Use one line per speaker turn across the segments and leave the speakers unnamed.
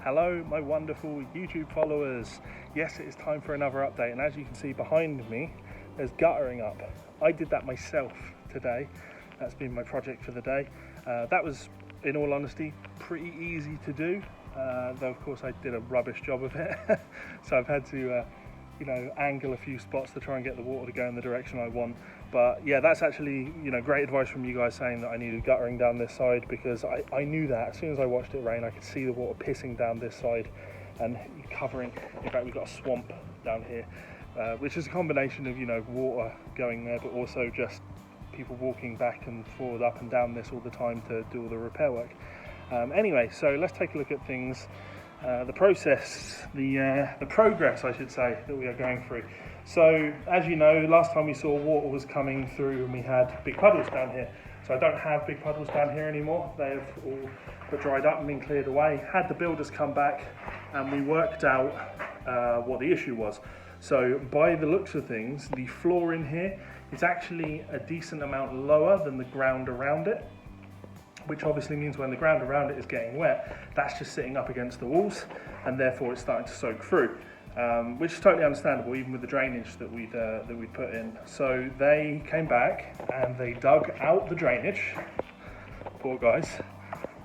Hello my wonderful YouTube followers. Yes, it is time for another update, and as you can see behind me there's guttering up. I did that myself today. That's been my project for the day. That was, in all honesty, pretty easy to do, though of course I did a rubbish job of it. So I've had to angle a few spots to try and get the water to go in the direction I want. But yeah, that's actually great advice from you guys saying that I needed guttering down this side, because I knew that as soon as I watched it rain I could see the water pissing down this side and covering. In fact, we've got a swamp down here, which is a combination of water going there, but also just people walking back and forward, up and down this all the time to do all the repair work. Anyway, so let's take a look at things. The process, the progress I should say, that we are going through. So as you know, last time we saw water was coming through and we had big puddles down here. So I don't have big puddles down here anymore. They have all dried up and been cleared away. Had the builders come back and we worked out what the issue was. So by the looks of things, the floor in here is actually a decent amount lower than the ground around it, which obviously means when the ground around it is getting wet, that's just sitting up against the walls, and therefore it's starting to soak through, which is totally understandable, even with the drainage that we'd put in. So they came back and they dug out the drainage. Poor guys,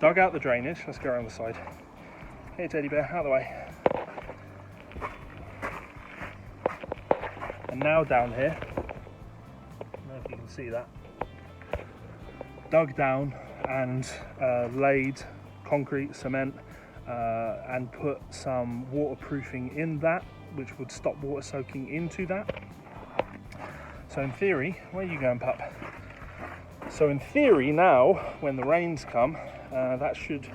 dug out the drainage. Let's go around the side. Hey teddy bear, out of the way. And now down here, I don't know if you can see that, dug down and laid concrete, cement, and put some waterproofing in that, which would stop water soaking into that. So in theory, where are you going, pup? So in theory now, when the rains come, that should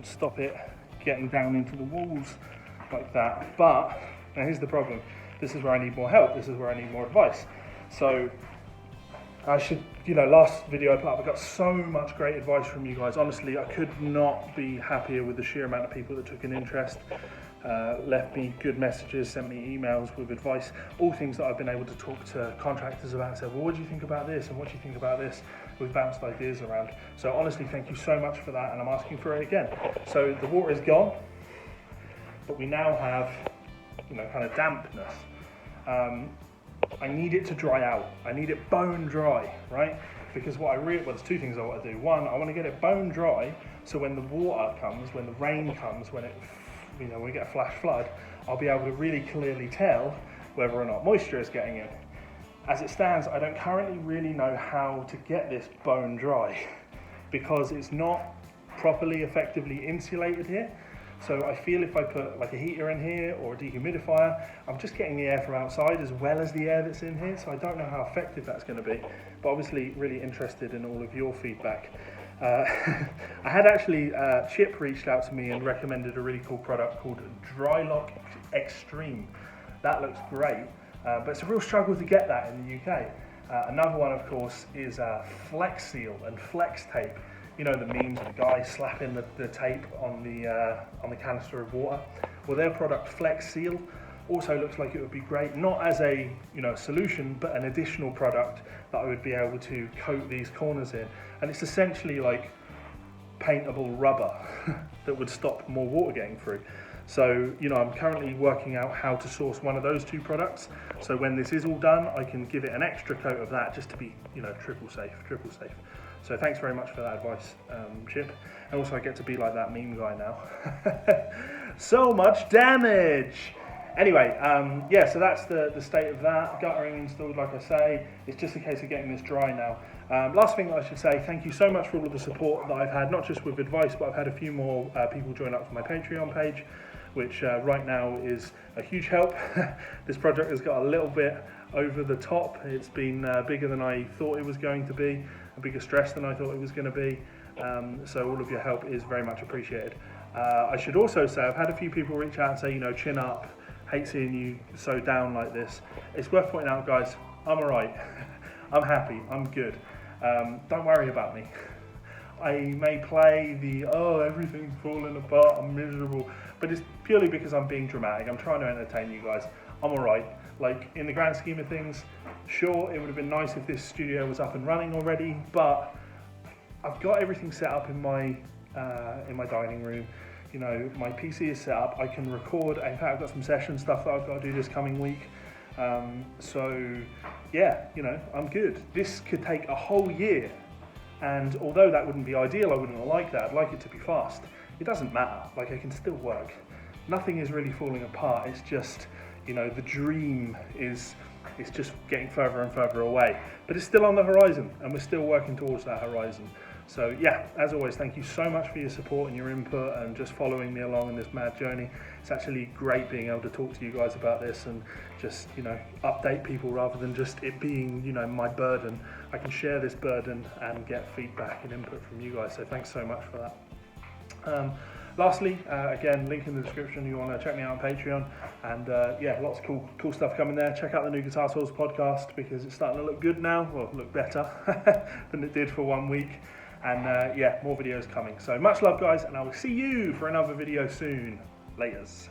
stop it getting down into the walls like that. But now here's the problem. This is where I need more help. This is where I need more advice. So I should, last video I put up, I got so much great advice from you guys. Honestly, I could not be happier with the sheer amount of people that took an interest, left me good messages, sent me emails with advice, all things that I've been able to talk to contractors about. Said, well, what do you think about this? And what do you think about this? We've bounced ideas around. So honestly, thank you so much for that, and I'm asking for it again. So the water is gone, but we now have, kind of dampness. I need it to dry out. I need it bone dry, right? Because there's two things I want to do. One, I want to get it bone dry, so when the water comes, when the rain comes, when we get a flash flood, I'll be able to really clearly tell whether or not moisture is getting in. As it stands, I don't currently really know how to get this bone dry because it's not properly effectively insulated here. So I feel if I put like a heater in here or a dehumidifier, I'm just getting the air from outside as well as the air that's in here. So I don't know how effective that's going to be, but obviously really interested in all of your feedback. I had actually, Chip reached out to me and recommended a really cool product called Drylock Extreme. That looks great, but it's a real struggle to get that in the UK. Another one, of course, is Flex Seal and Flex Tape. The memes of the guy slapping the tape on the canister of water. Well, their product Flex Seal also looks like it would be great, not as a solution, but an additional product that I would be able to coat these corners in. And it's essentially like paintable rubber that would stop more water getting through. So, I'm currently working out how to source one of those two products. So when this is all done, I can give it an extra coat of that just to be, triple safe. So thanks very much for that advice, Chip. And also I get to be like that meme guy now. So much damage! Anyway, so that's the state of that. Guttering installed, like I say. It's just a case of getting this dry now. Last thing that I should say, thank you so much for all of the support that I've had, not just with advice, but I've had a few more people join up to my Patreon page, which right now is a huge help. This project has got a little bit over the top. It's been bigger than I thought it was going to be, a bigger stress than I thought it was going to be. So all of your help is very much appreciated. I should also say I've had a few people reach out and say, chin up, hate seeing you so down like this. It's worth pointing out, guys, I'm alright. I'm happy, I'm good. Don't worry about me. I may play everything's falling apart, I'm miserable, but it's purely because I'm being dramatic. I'm trying to entertain you guys. I'm alright. Like, in the grand scheme of things, sure, it would have been nice if this studio was up and running already, but I've got everything set up in my dining room. You know, my PC is set up, I can record. In fact, I've got some session stuff that I've got to do this coming week. So yeah, you know, I'm good. This could take a whole year, and although that wouldn't be ideal, I wouldn't like that, I'd like it to be fast. It doesn't matter, like I can still work. Nothing is really falling apart, it's just, you know, the dream is it's just getting further and further away. But it's still on the horizon, and we're still working towards that horizon. So yeah, as always, thank you so much for your support and your input and just following me along in this mad journey. It's actually great being able to talk to you guys about this and just, you know, update people rather than just it being, you know, my burden. I can share this burden and get feedback and input from you guys. So thanks so much for that. Lastly, again, link in the description. You want to check me out on Patreon, and yeah, lots of cool stuff coming there. Check out the new Guitar Tools podcast because it's starting to look good now, well, look better than it did for 1 week. And yeah, more videos coming. So much love, guys, and I will see you for another video soon. Laters.